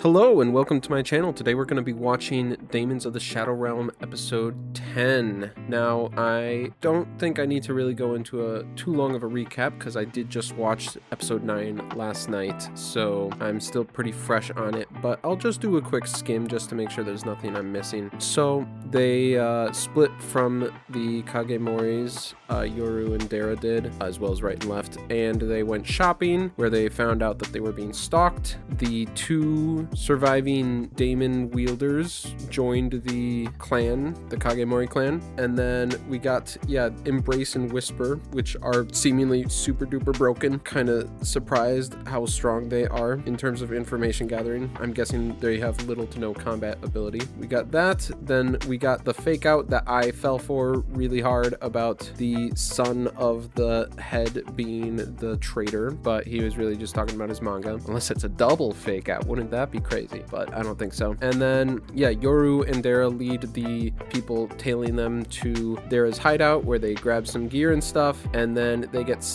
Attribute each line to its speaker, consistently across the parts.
Speaker 1: Hello and welcome to my channel. Today we're going to be watching Daemons of the Shadow Realm episode 10. Now, I don't think I need to really go into too long of a recap because I did just watch episode 9 last night, so I'm still pretty fresh on it, but I'll just do a quick skim just to make sure there's nothing I'm missing. So, they split from the Kagemoris, Yoru and Dara did, as well as right and left, and they went shopping where they found out that they were being stalked. The two surviving daemon wielders joined the clan, the Kagemori clan, and then we got, Embrace and Whisper, which are seemingly super duper broken. Kind of surprised how strong they are in terms of information gathering. I'm guessing they have little to no combat ability. We got that, then we got the fake out that I fell for really hard about the son of the head being the traitor, but he was really just talking about his manga. Unless it's a double fake out, wouldn't that be crazy? But I don't think so. And then Yoru and Dara lead the people tailing them to Dara's hideout where they grab some gear and stuff, and then they get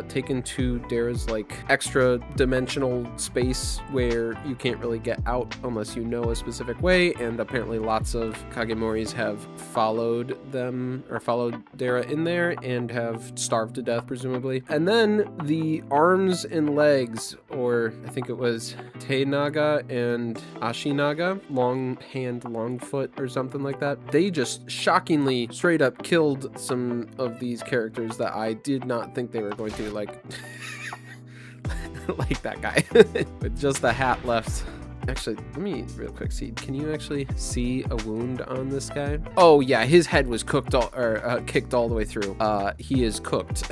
Speaker 1: taken to Dara's like extra dimensional space where you can't really get out unless you know a specific way, and apparently lots of Kagemoris have followed them or followed Dara in there and have starved to death presumably. And then the arms and legs, or I think it was Tenaga and Ashinaga, long hand, long foot, or something like that. They just shockingly straight up killed some of these characters that I did not think they were going to, like, like that guy with just the hat left. Actually, let me real quick see. Can you actually see a wound on this guy? Oh yeah, his head was cooked kicked all the way through. He is cooked.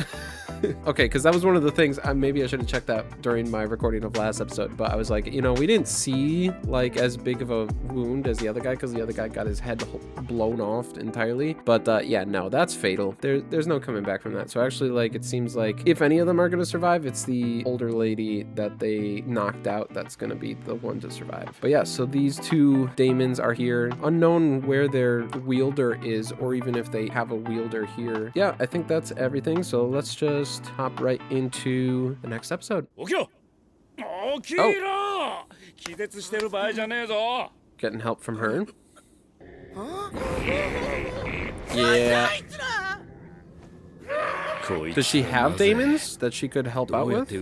Speaker 1: Okay, because that was one of the things, maybe I should have checked that during my recording of last episode, but I was like, you know, we didn't see like as big of a wound as the other guy because the other guy got his head blown off entirely. But yeah, no, that's fatal. There's no coming back from that. So actually, like, it seems like if any of them are going to survive, it's the older lady that they knocked out that's going to be the one to survive. But yeah, so these two daemons are here. Unknown where their wielder is, or even if they have a wielder here. Yeah, I think that's everything. So let's just hop right into the next episode. Oh. Getting help from her. Yeah. Does she have daemons that she could help out with? Yeah,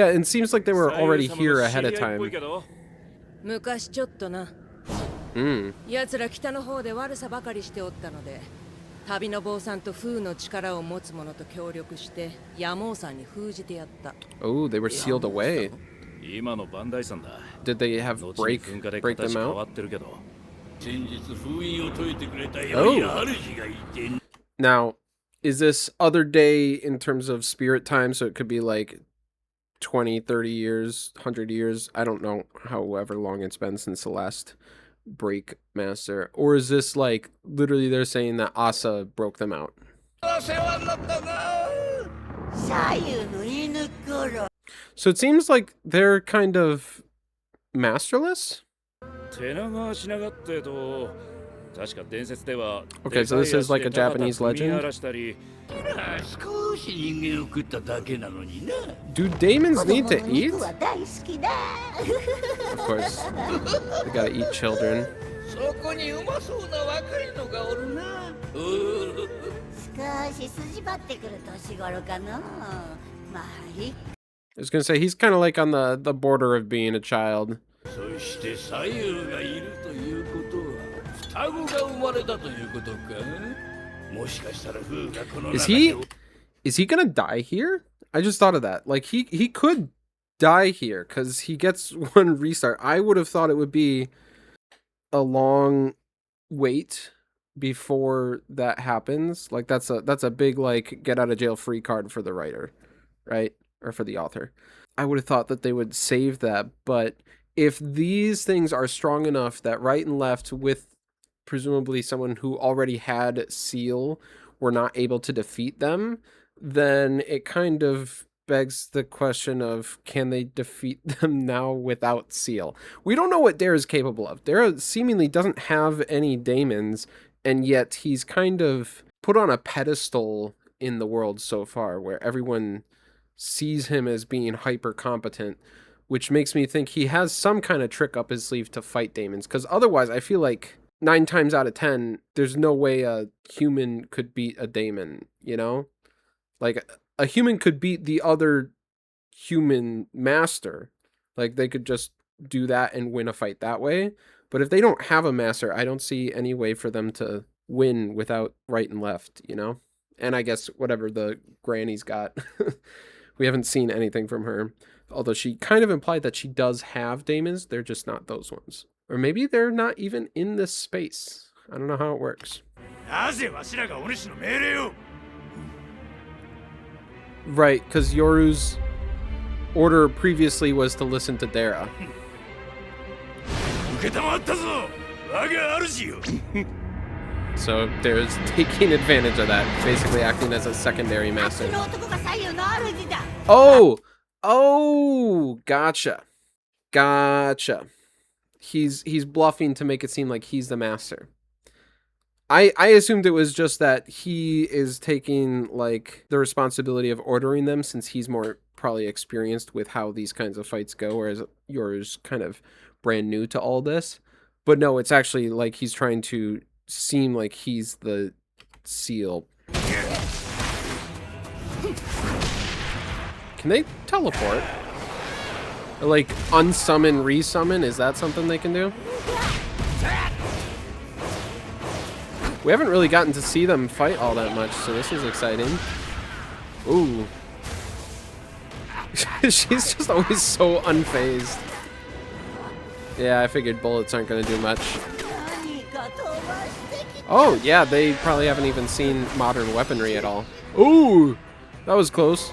Speaker 1: it seems like they were already here ahead of time. Hmm. 旅の坊さんと風の力を持つ者と協力して山王さんに封じてやった。Oh, they were sealed away. Did they have break them out? Oh. Now, is this other day in terms of spirit time? So it could be like 20, 30 years, 100 years. I don't know however long it's been since the last break master, or is this like literally they're saying that Asa broke them out? So it seems like they're kind of masterless. Okay, so this is like a Japanese legend. Do daemons need to eat? Of course, they gotta eat children. I was gonna say, he's kind of like on the border of being a child. Is he gonna die here? I just thought of that. Like, he could die here because he gets one restart. I would have thought it would be a long wait before that happens. Like, that's a big, like, get out of jail free card for the writer, right? Or for the author. I would have thought that they would save that, but if these things are strong enough that right and left with presumably someone who already had seal were not able to defeat them, then it kind of begs the question of, can they defeat them now without seal? We don't know what Dara is capable of. Dara seemingly doesn't have any daemons, and yet he's kind of put on a pedestal in the world so far where everyone sees him as being hyper competent, which makes me think he has some kind of trick up his sleeve to fight Daemons, because otherwise I feel like 9 times out of 10, there's no way a human could beat a Daemon, you know? Like, a human could beat the other human master. Like, they could just do that and win a fight that way. But if they don't have a master, I don't see any way for them to win without right and left, you know? And I guess whatever the granny's got. We haven't seen anything from her. Although she kind of implied that she does have Daemons, they're just not those ones. Or maybe they're not even in this space. I don't know how it works. Right, because Yoru's order previously was to listen to Dara. So Dara's taking advantage of that, basically acting as a secondary master. Oh! Oh! Gotcha. Gotcha. He's bluffing to make it seem like he's the master. I assumed it was just that he is taking like the responsibility of ordering them, since he's more probably experienced with how these kinds of fights go, whereas yours kind of brand new to all this. But no, it's actually like he's trying to seem like he's the seal. Can they teleport? Or like unsummon, resummon? Is that something they can do? We haven't really gotten to see them fight all that much, so this is exciting. Ooh. She's just always so unfazed. Yeah, I figured bullets aren't going to do much. Oh, yeah, they probably haven't even seen modern weaponry at all. Ooh, that was close.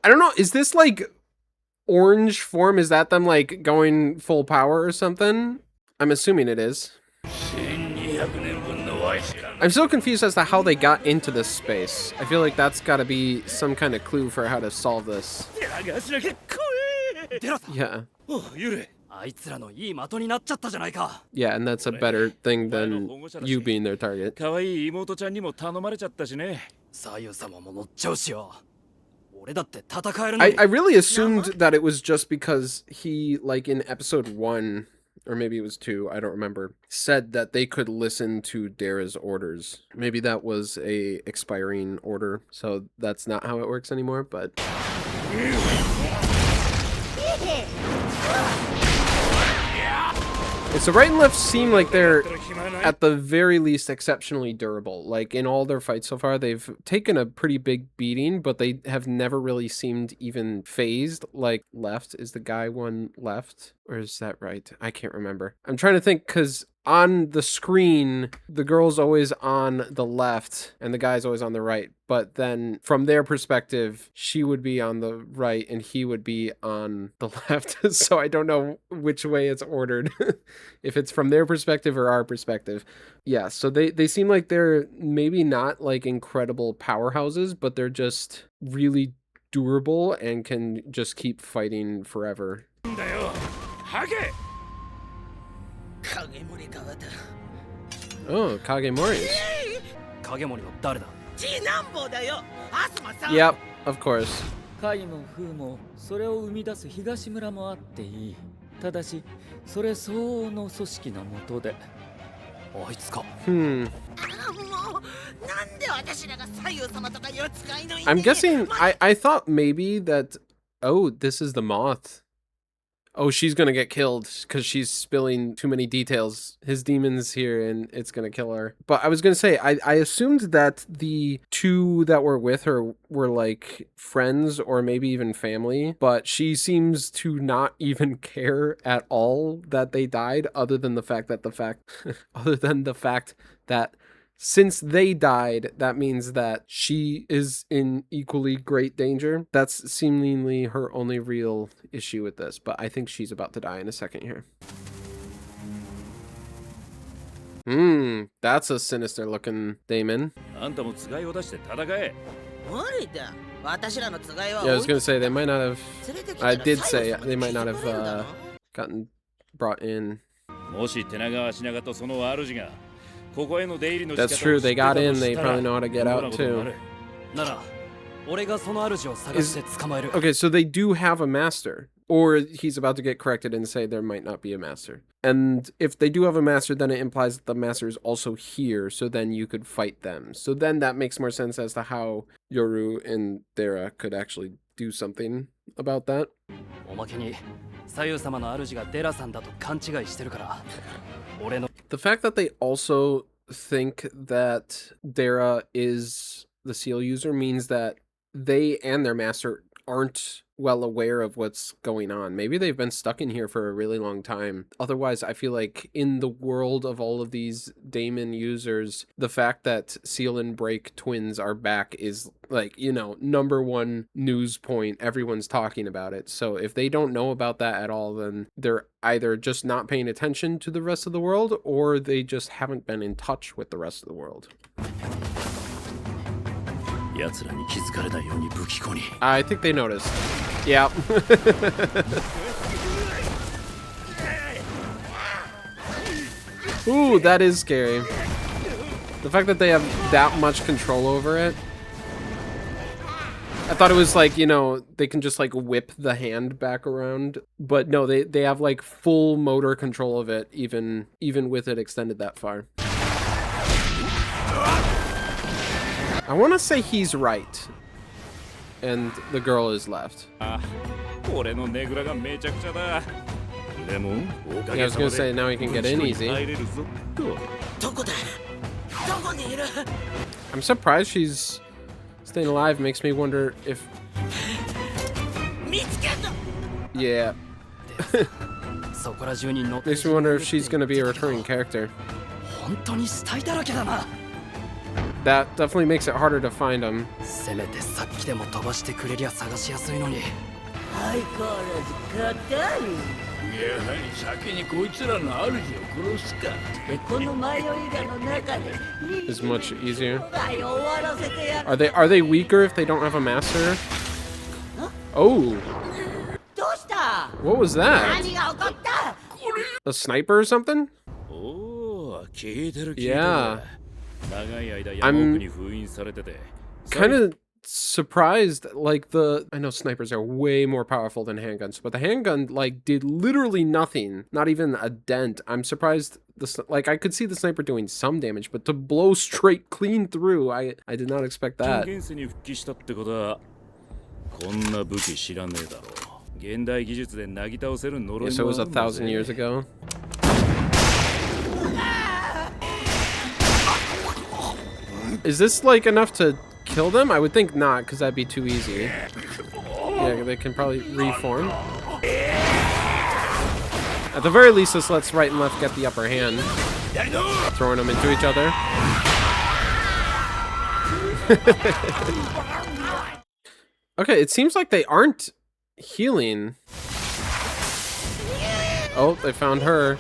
Speaker 1: I don't know, is this like orange form? Is that them like going full power or something? I'm assuming it is. I'm so confused as to how they got into this space. I feel like that's got to be some kind of clue for how to solve this. Yeah. Yeah, and that's a better thing than you being their target. I really assumed that it was just because he, like in episode 1, or maybe it was 2, I don't remember, said that they could listen to Dara's orders. Maybe that was a expiring order, so that's not how it works anymore, but... So right and left seem like they're, at the very least, exceptionally durable. Like, in all their fights so far, they've taken a pretty big beating, but they have never really seemed even phased. Like, left, is the guy one left? Or is that right? I can't remember. I'm trying to think, because on the screen, the girl's always on the left, and the guy's always on the right. But then, from their perspective, she would be on the right, and he would be on the left. So I don't know which way it's ordered. If it's from their perspective or our perspective. Yeah, so they seem like they're maybe not like incredible powerhouses, but they're just really durable and can just keep fighting forever. Oh, Kagemori's. Yep, of course. I'm guessing, I thought maybe that, oh, this is the moth. Oh, she's gonna get killed because she's spilling too many details. His demon's here and it's gonna kill her. But I was gonna say, I assumed that the two that were with her were like friends or maybe even family, but she seems to not even care at all that they died, other than the fact that since they died, that means that she is in equally great danger. That's seemingly her only real issue with this, but I think she's about to die in a second here. That's a sinister looking Daemon. Yeah, I was gonna say, they might not have, I did say they might not have gotten brought in. That's true, they got in, they probably know how to get out too. Okay, so they do have a master. Or he's about to get corrected and say there might not be a master. And if they do have a master, then it implies that the master is also here, so then you could fight them. So then that makes more sense as to how Yoru and Dera could actually do something about that. The fact that they also think that Dera is the seal user means that they and their master aren't well aware of what's going on. Maybe they've been stuck in here for a really long time. Otherwise, I feel like in the world of all of these Daemon users, the fact that Seal and Break twins are back is like, you know, #1 news point. Everyone's talking about it. So if they don't know about that at all, then they're either just not paying attention to the rest of the world, or they just haven't been in touch with the rest of the world. I think they noticed. Yeah. Ooh, that is scary. The fact that they have that much control over it. I thought it was like, you know, they can just like whip the hand back around. But no, they have like full motor control of it, even with it extended that far. I want to say he's right. And the girl is left. Yeah, I was gonna say now he can get in easy. I'm surprised she's staying alive. Makes me wonder if... Yeah. Makes me wonder if she's gonna be a recurring character. That definitely makes it harder to find him. Is much easier. Are they weaker if they don't have a master? Oh. What was that? A sniper or something? Yeah. I'm kind of surprised, like I know snipers are way more powerful than handguns, but the handgun like did literally nothing, not even a dent. I'm surprised like I could see the sniper doing some damage, but to blow straight clean through, I did not expect that. Yeah, so it was 1,000 years ago. Is this like enough to kill them? I would think not, because that'd be too easy. Yeah, they can probably reform. At the very least, this lets right and left get the upper hand. Throwing them into each other. Okay, it seems like they aren't healing. Oh, they found her.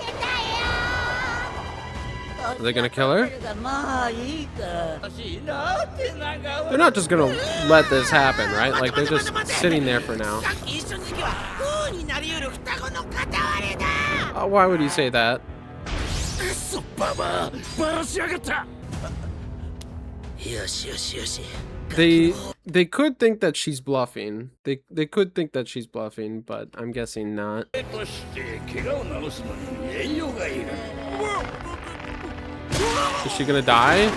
Speaker 1: Are they gonna kill her? They're not just gonna let this happen, right? Like, they're just sitting there for now. Why would you say that? They could think that she's bluffing. They could think that she's bluffing, but I'm guessing not. Is she gonna die?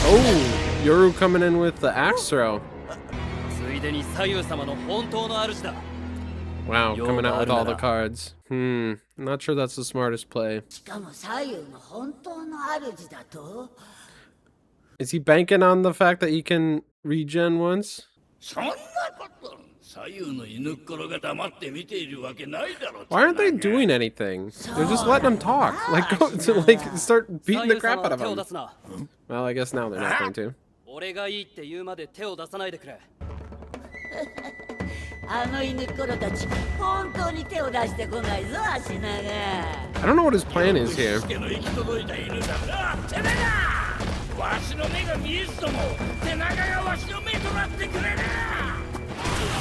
Speaker 1: Oh, Yoru coming in with the axe throw. Wow, coming out with all the cards. Not sure that's the smartest play. Is he banking on the fact that he can regen once? Why aren't they doing anything? They're just letting him talk. Like, go to, like, start beating the crap out of him. Well, I guess now they're not going to. I don't know what his plan is here.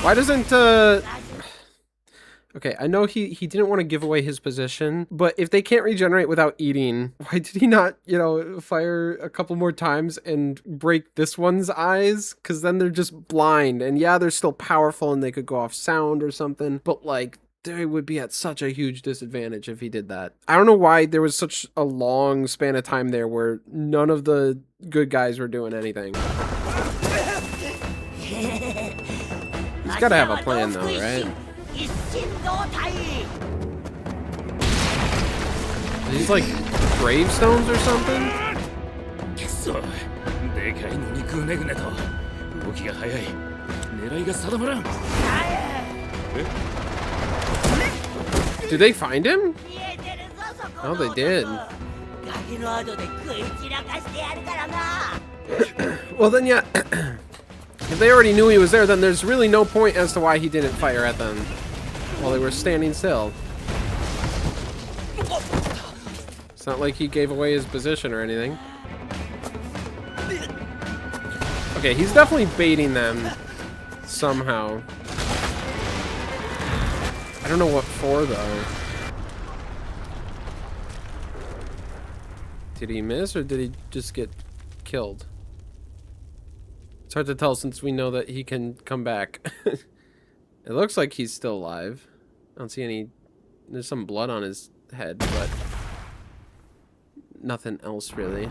Speaker 1: Why doesn't Okay, I know he didn't want to give away his position, but if they can't regenerate without eating, why did he not, you know, fire a couple more times and break this one's eyes? Because then they're just blind. And yeah, they're still powerful and they could go off sound or something, but like, they would be at such a huge disadvantage if he did that. I don't know why there was such a long span of time there where none of the good guys were doing anything. He's gotta have a plan though, right? These like gravestones or something? Did they find him? Oh, they did. Well then, yeah. If they already knew he was there, then there's really no point as to why he didn't fire at them while they were standing still. It's not like he gave away his position or anything. Okay, he's definitely baiting them somehow. I don't know what for, though. Did he miss, or did he just get killed? It's hard to tell since we know that he can come back. It looks like he's still alive. I don't see any... There's some blood on his head, but... nothing else, really.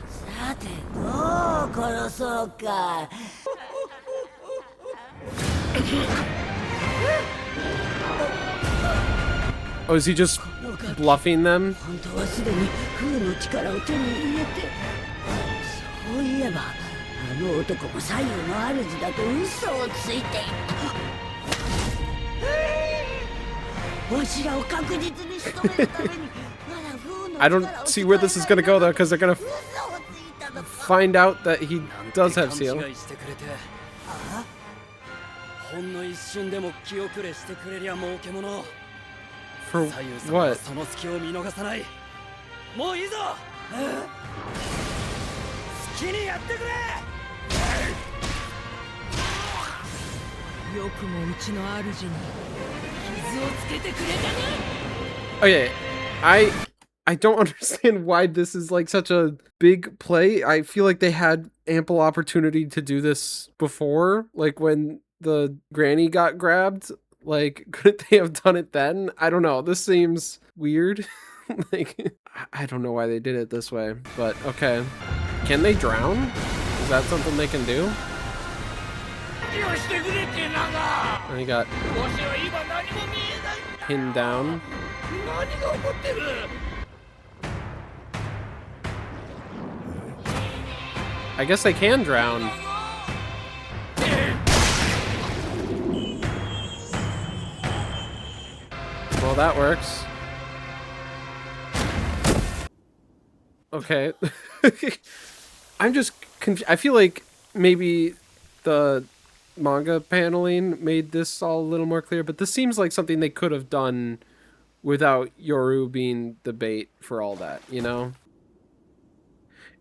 Speaker 1: Oh, is he just bluffing them? I don't see where this is gonna go though, because they're gonna find out that he does have seal. For what? Okay, I don't understand why this is like such a big play. I feel like they had ample opportunity to do this before, like when the granny got grabbed. Like, couldn't they have done it then? I don't know. This seems weird. Like, I don't know why they did it this way, but okay. Can they drown? Is that something they can do? And he got pinned down. I guess they can drown. Well, that works. Okay. I'm just confused. I feel like maybe the manga paneling made this all a little more clear, but this seems like something they could have done without Yoru being the bait for all that, you know?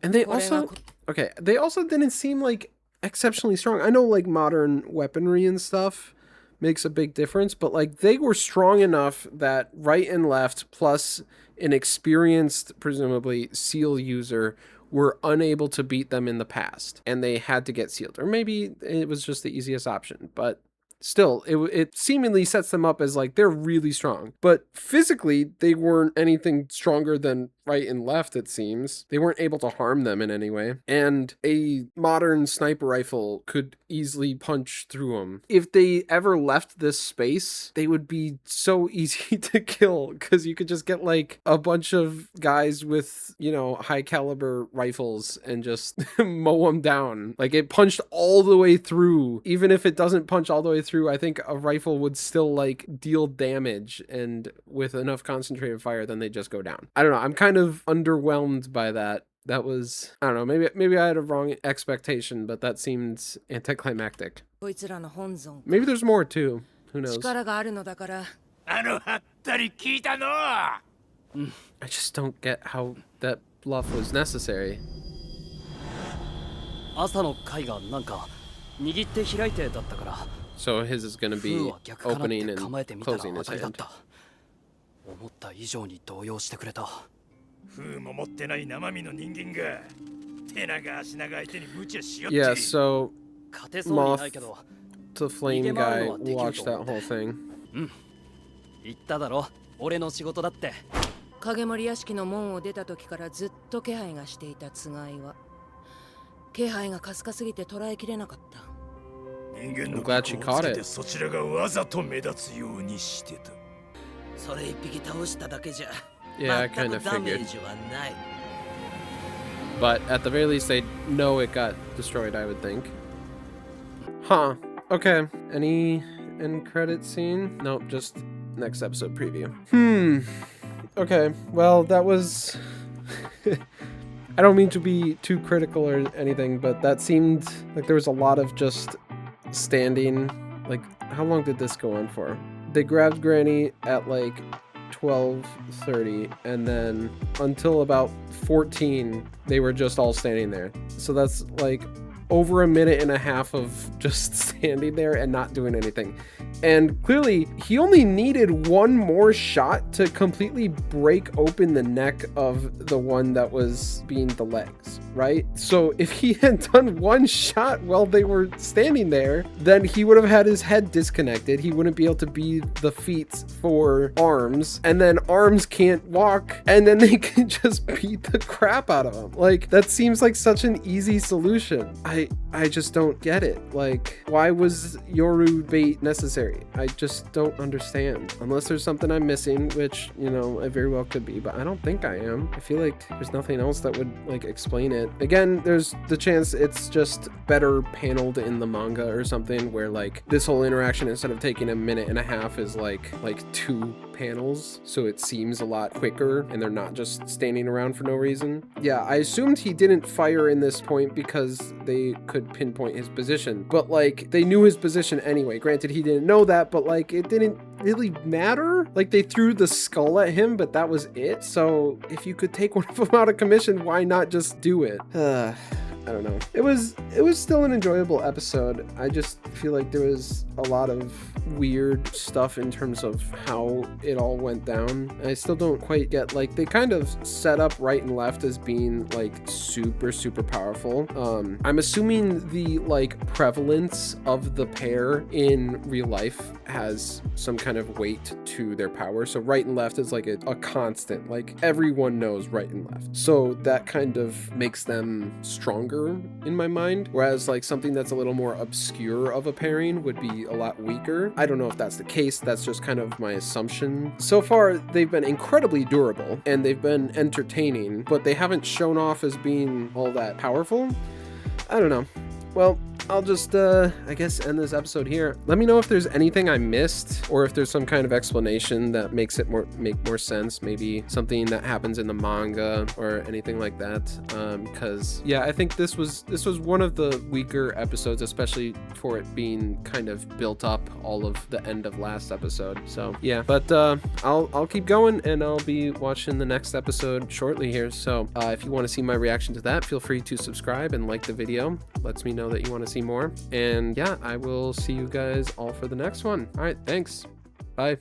Speaker 1: And they also... Okay, they also didn't seem like exceptionally strong. I know like modern weaponry and stuff makes a big difference, but like they were strong enough that right and left plus an experienced, presumably, seal user were unable to beat them in the past, and they had to get sealed. Or maybe it was just the easiest option, but still, it seemingly sets them up as like they're really strong. But physically, they weren't anything stronger than right and left, it seems. They weren't able to harm them in any way. And a modern sniper rifle could easily punch through them. If they ever left this space, they would be so easy to kill, because you could just get like a bunch of guys with, you know, high caliber rifles and just mow them down. Like, it punched all the way through. Even if it doesn't punch all the way through, I think a rifle would still like deal damage, and with enough concentrated fire, then they just go down. I don't know. I'm kind of underwhelmed by that. That was, I don't know, maybe I had a wrong expectation, but that seemed anticlimactic. Maybe there's more too. Who knows? I just don't get how that bluff was necessary. So his is going to be opening and closing his hand.
Speaker 2: 思った以上に動揺してくれた。
Speaker 3: 風も持ってない生身の人間が手長足長相手に無茶しよって。
Speaker 1: Yeah, so
Speaker 2: 勝てそうにないけど。
Speaker 1: the flame guy watched that whole thing.
Speaker 2: 言っただろ、俺の仕事だって。
Speaker 4: 影森屋敷の門を出た時からずっと気配がしていたつがいは、気配がかすかすぎて捉えきれなかった。
Speaker 3: 人間の格好をつけてそちらがわざと目立つようにしてた。
Speaker 4: それ一匹倒しただけじゃ
Speaker 1: Yeah, I kind
Speaker 4: 全
Speaker 1: of
Speaker 4: くダメ
Speaker 1: figured.
Speaker 4: ージはない。
Speaker 1: But at the very least, they know it got destroyed, I would think. Huh. Okay. Any end credit scene? Nope, just next episode preview. Okay, well, that was... I don't mean to be too critical or anything, but that seemed like there was a lot of just standing. Like, how long did this go on for? They grabbed Granny at like 12:30, and then until about 14, they were just all standing there. So that's like over a minute and a half of just standing there and not doing anything. And clearly, he only needed one more shot to completely break open the neck of the one that was being the legs, right? So if he had done one shot while they were standing there, then he would have had his head disconnected. He wouldn't be able to be the feet for arms, and then arms can't walk, and then they can just beat the crap out of him. Like, that seems like such an easy solution. I just don't get it. Like, why was Yoru bait necessary? I just don't understand. Unless there's something I'm missing, which, you know, I very well could be, but I don't think I am. I feel like there's nothing else that would, like, explain it. Again, there's the chance it's just better paneled in the manga or something, where, like, this whole interaction, instead of taking a minute and a half, is like 2 panels, so it seems a lot quicker and they're not just standing around for no reason. Yeah, I assumed he didn't fire in this point because they could pinpoint his position, but like, they knew his position anyway. Granted, he didn't know that, but like, it didn't really matter. Like, they threw the skull at him, but that was it. So if you could take one of them out of commission, why not just do it? I don't know. It was still an enjoyable episode. I just feel like there was a lot of weird stuff in terms of how it all went down. I still don't quite get, like, they kind of set up right and left as being like super powerful. I'm assuming the like prevalence of the pair in real life has some kind of weight to their power. So right and left is like a constant, like everyone knows right and left. So that kind of makes them stronger in my mind, whereas like something that's a little more obscure of a pairing would be a lot weaker. I don't know if that's the case. That's just kind of my assumption. So far, they've been incredibly durable and they've been entertaining, but they haven't shown off as being all that powerful. I don't know. Well, I'll just, I guess, end this episode here. Let me know if there's anything I missed, or if there's some kind of explanation that makes it make more sense. Maybe something that happens in the manga or anything like that. Because yeah, I think this was one of the weaker episodes, especially for it being kind of built up all of the end of last episode. So yeah, but I'll keep going and I'll be watching the next episode shortly here. So if you want to see my reaction to that, feel free to subscribe and like the video. Lets me know that you want to see more. And yeah, I will see you guys all for the next one. All right, thanks. Bye.